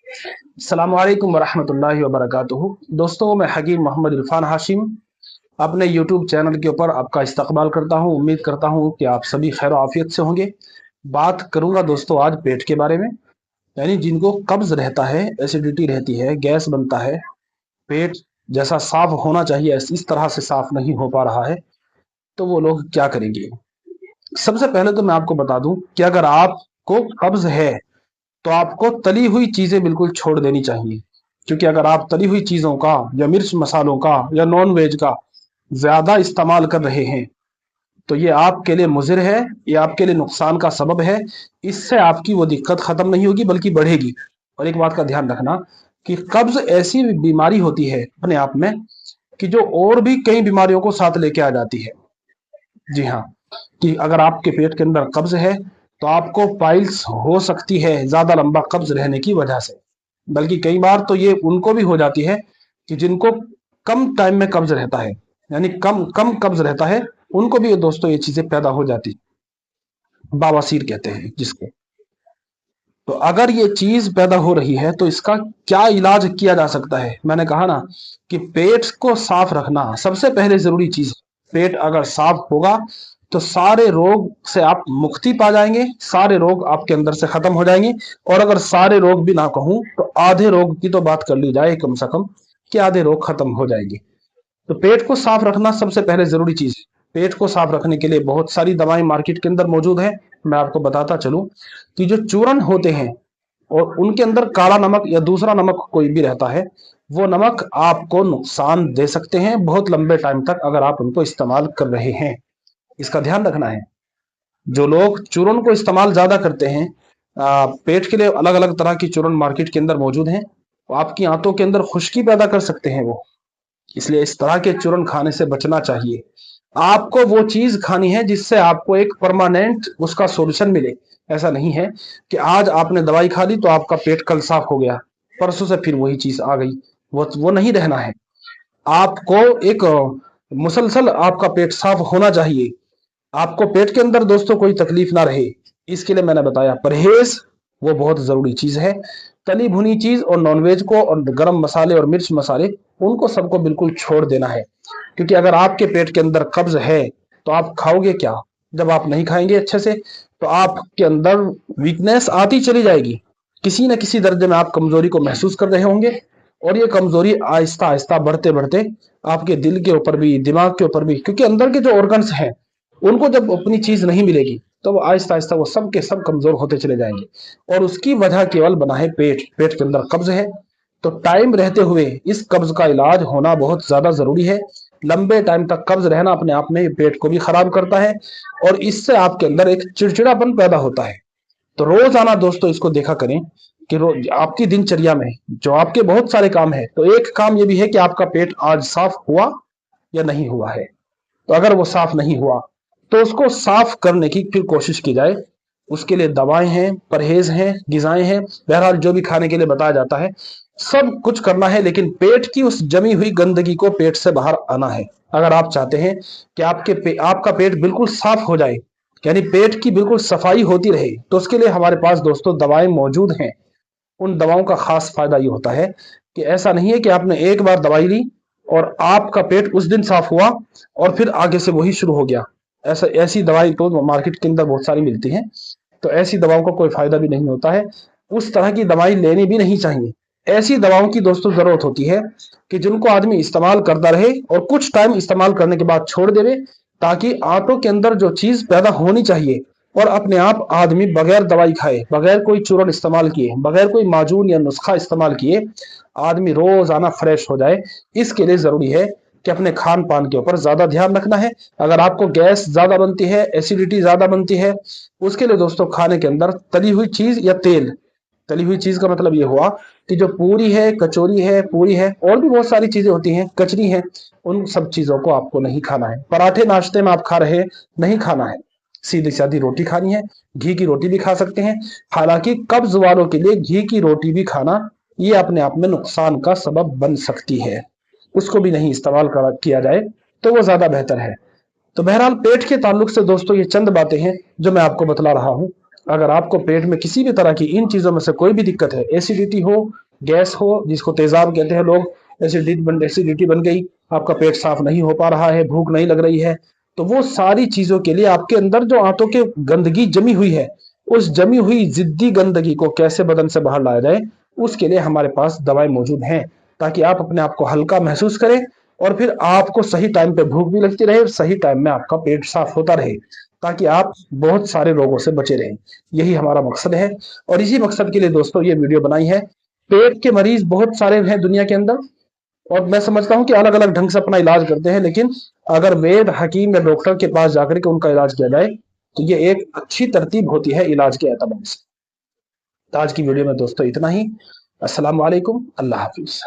अस्सलामुअलैकुम वरहमतुल्लाहि वबरकातुहू। दोस्तों, मैं हकीम मोहम्मद इरफान हाशिम अपने यूट्यूब चैनल के ऊपर आपका इस्तकबाल करता हूं। उम्मीद करता हूं कि आप सभी खैर आफियत से होंगे। बात करूंगा दोस्तों आज पेट के बारे में, यानी जिनको कब्ज रहता है, एसिडिटी रहती है, गैस बनता है, पेट जैसा साफ होना चाहिए इस तरह से साफ नहीं हो पा रहा है, तो वो लोग क्या करेंगे। सबसे पहले तो मैं आपको बता दूं कि अगर आपको कब्ज है तो आपको तली हुई चीजें बिल्कुल छोड़ देनी चाहिए, क्योंकि अगर आप तली हुई चीजों का या मिर्च मसालों का या नॉन वेज का ज्यादा इस्तेमाल कर रहे हैं तो ये आपके लिए मुजिर है, ये आपके लिए नुकसान का सबब है। इससे आपकी वो दिक्कत खत्म नहीं होगी बल्कि बढ़ेगी। और एक बात का ध्यान रखना कि कब्ज ऐसी बीमारी होती है अपने आप में कि जो और भी कई बीमारियों को साथ लेके आ जाती है। जी हाँ, कि अगर आपके पेट के अंदर कब्ज है तो आपको पाइल्स हो सकती है ज्यादा लंबा कब्ज रहने की वजह से। बल्कि कई बार तो ये उनको भी हो जाती है कि जिनको कम टाइम में कब्ज रहता है, यानी कम कम कब्ज रहता है, उनको भी दोस्तों ये चीजें पैदा हो जाती, बावासीर कहते हैं जिसको। तो अगर ये चीज पैदा हो रही है तो इसका क्या इलाज किया जा सकता है। मैंने कहा ना कि पेट को साफ रखना सबसे पहले जरूरी चीज है। पेट अगर साफ होगा तो सारे रोग से आप मुक्ति पा जाएंगे, सारे रोग आपके अंदर से खत्म हो जाएंगे। और अगर सारे रोग भी ना कहूं तो आधे रोग की तो बात कर ली जाए कम से कम, कि आधे रोग खत्म हो जाएंगे। तो पेट को साफ रखना सबसे पहले जरूरी चीज है। पेट को साफ रखने के लिए बहुत सारी दवाएं मार्केट के अंदर मौजूद है। मैं आपको बताता चलूं कि जो चूर्ण होते हैं और उनके अंदर काला नमक या दूसरा नमक कोई भी रहता है, वो नमक आपको नुकसान दे सकते हैं बहुत लंबे टाइम तक अगर आप उनको इस्तेमाल कर रहे हैं। इसका ध्यान रखना है। जो लोग चूर्ण को इस्तेमाल ज्यादा करते हैं, पेट के लिए अलग अलग तरह की चूर्ण मार्केट के अंदर मौजूद हैं, तो आपकी आंतों के अंदर खुश्की पैदा कर सकते हैं वो। इसलिए इस तरह के चूर्ण खाने से बचना चाहिए। आपको वो चीज खानी है जिससे आपको एक परमानेंट उसका सॉल्यूशन मिले। ऐसा नहीं है कि आज आपने दवाई खा ली तो आपका पेट कल साफ हो गया, परसों से फिर वही चीज आ गई। वो नहीं रहना है। आपको एक मुसलसल आपका पेट साफ होना चाहिए। आपको पेट के अंदर दोस्तों कोई तकलीफ ना रहे, इसके लिए मैंने बताया परहेज वो बहुत जरूरी चीज है। तली भुनी चीज और नॉनवेज को और गरम मसाले और मिर्च मसाले, उनको सबको बिल्कुल छोड़ देना है। क्योंकि अगर आपके पेट के अंदर कब्ज है तो आप खाओगे क्या। जब आप नहीं खाएंगे अच्छे से तो आपके अंदर वीकनेस आती चली जाएगी। किसी न किसी दर्जे में आप कमजोरी को महसूस कर रहे होंगे, और ये कमजोरी आहिस्ता आहिस्ता बढ़ते बढ़ते आपके दिल के ऊपर भी, दिमाग के ऊपर भी, क्योंकि अंदर के जो ऑर्गन्स हैं उनको जब अपनी चीज नहीं मिलेगी तो वो आहिस्ता आहिस्ता वो सब के सब कमजोर होते चले जाएंगे। और उसकी वजह केवल बना है पेट। पेट के अंदर कब्ज है तो टाइम रहते हुए इस कब्ज का इलाज होना बहुत ज्यादा जरूरी है। लंबे टाइम तक कब्ज रहना अपने आप में पेट को भी खराब करता है और इससे आपके अंदर एक चिड़चिड़ापन पैदा होता है। तो रोजाना दोस्तों इसको देखा करें कि रोज आपकी दिनचर्या में जो आपके बहुत सारे काम है, तो एक काम ये भी है कि आपका पेट आज साफ हुआ या नहीं हुआ है। तो अगर वो साफ नहीं हुआ तो उसको साफ करने की फिर कोशिश की जाए। उसके लिए दवाएं हैं, परहेज हैं, गिजाएं हैं, बहरहाल जो भी खाने के लिए बताया जाता है सब कुछ करना है। लेकिन पेट की उस जमी हुई गंदगी को पेट से बाहर आना है। अगर आप चाहते हैं कि आपका पेट बिल्कुल साफ हो जाए, यानी पेट की बिल्कुल सफाई होती रहे, तो उसके लिए हमारे पास दोस्तों दवाएं मौजूद हैं। उन दवाओं का खास फायदा ये होता है कि ऐसा नहीं है कि आपने एक बार दवाई ली और आपका पेट उस दिन साफ हुआ और फिर आगे से वही शुरू हो गया। ऐसी दवाई तो मार्केट के अंदर बहुत सारी मिलती हैं, तो ऐसी दवाओं का कोई फायदा भी नहीं होता है। उस तरह की दवाई लेनी भी नहीं चाहिए। ऐसी दवाओं की दोस्तों जरूरत होती है कि जिनको आदमी इस्तेमाल करता रहे और कुछ टाइम इस्तेमाल करने के बाद छोड़ देवे, ताकि आंतों के अंदर जो चीज पैदा होनी चाहिए और अपने आप आदमी बगैर दवाई खाए, बगैर कोई चूर्ण इस्तेमाल किए, बगैर कोई माजून या नुस्खा इस्तेमाल किए आदमी रोजाना फ्रेश हो जाए। इसके लिए जरूरी है कि अपने खान पान के ऊपर ज्यादा ध्यान रखना है। अगर आपको गैस ज्यादा बनती है, एसिडिटी ज्यादा बनती है, उसके लिए दोस्तों खाने के अंदर तली हुई चीज या तेल, तली हुई चीज का मतलब ये हुआ कि जो पूरी है, कचौरी है, पूरी है, और भी बहुत सारी चीजें होती हैं, कचरी है, उन सब चीजों को आपको नहीं खाना है। पराठे नाश्ते में आप खा रहे हैं, नहीं खाना है। सीधी सादी रोटी खानी है। घी की रोटी भी खा सकते हैं। हालांकि कब्ज वालों के लिए घी की रोटी भी खाना ये अपने आप में नुकसान का सबब बन सकती है। उसको भी नहीं इस्तेमाल किया जाए तो वो ज्यादा बेहतर है। तो बहरहाल पेट के ताल्लुक से दोस्तों ये चंद बातें हैं जो मैं आपको बतला रहा हूं। अगर आपको पेट में किसी भी तरह की इन चीज़ों में से कोई भी दिक्कत है, एसिडिटी हो, गैस हो, जिसको तेजाब कहते हैं लोग, एसिडिटी बन गई, आपका पेट साफ नहीं हो पा रहा है, भूख नहीं लग रही है, तो वो सारी चीज़ों के लिए आपके अंदर जो आंतों के गंदगी जमी हुई है, उस जमी हुई जिद्दी गंदगी को कैसे बदन से बाहर लाया जाए, उसके लिए हमारे पास दवाई मौजूद हैं, ताकि आप अपने आप को हल्का महसूस करें और फिर आपको सही टाइम पे भूख भी लगती रहे, सही टाइम में आपका पेट साफ होता रहे, ताकि आप बहुत सारे रोगों से बचे रहें। यही हमारा मकसद है और इसी मकसद के लिए दोस्तों ये वीडियो बनाई है। पेट के मरीज बहुत सारे हैं दुनिया के अंदर और मैं समझता हूं कि अलग अलग ढंग से अपना इलाज करते हैं, लेकिन अगर वैद हकीम या डॉक्टर के पास जाकर के उनका इलाज किया जाए तो ये एक अच्छी तरतीब होती है इलाज के एतबार से। तो आज की वीडियो में दोस्तों इतना ही। अस्सलाम वालेकुम, अल्लाह हाफिज।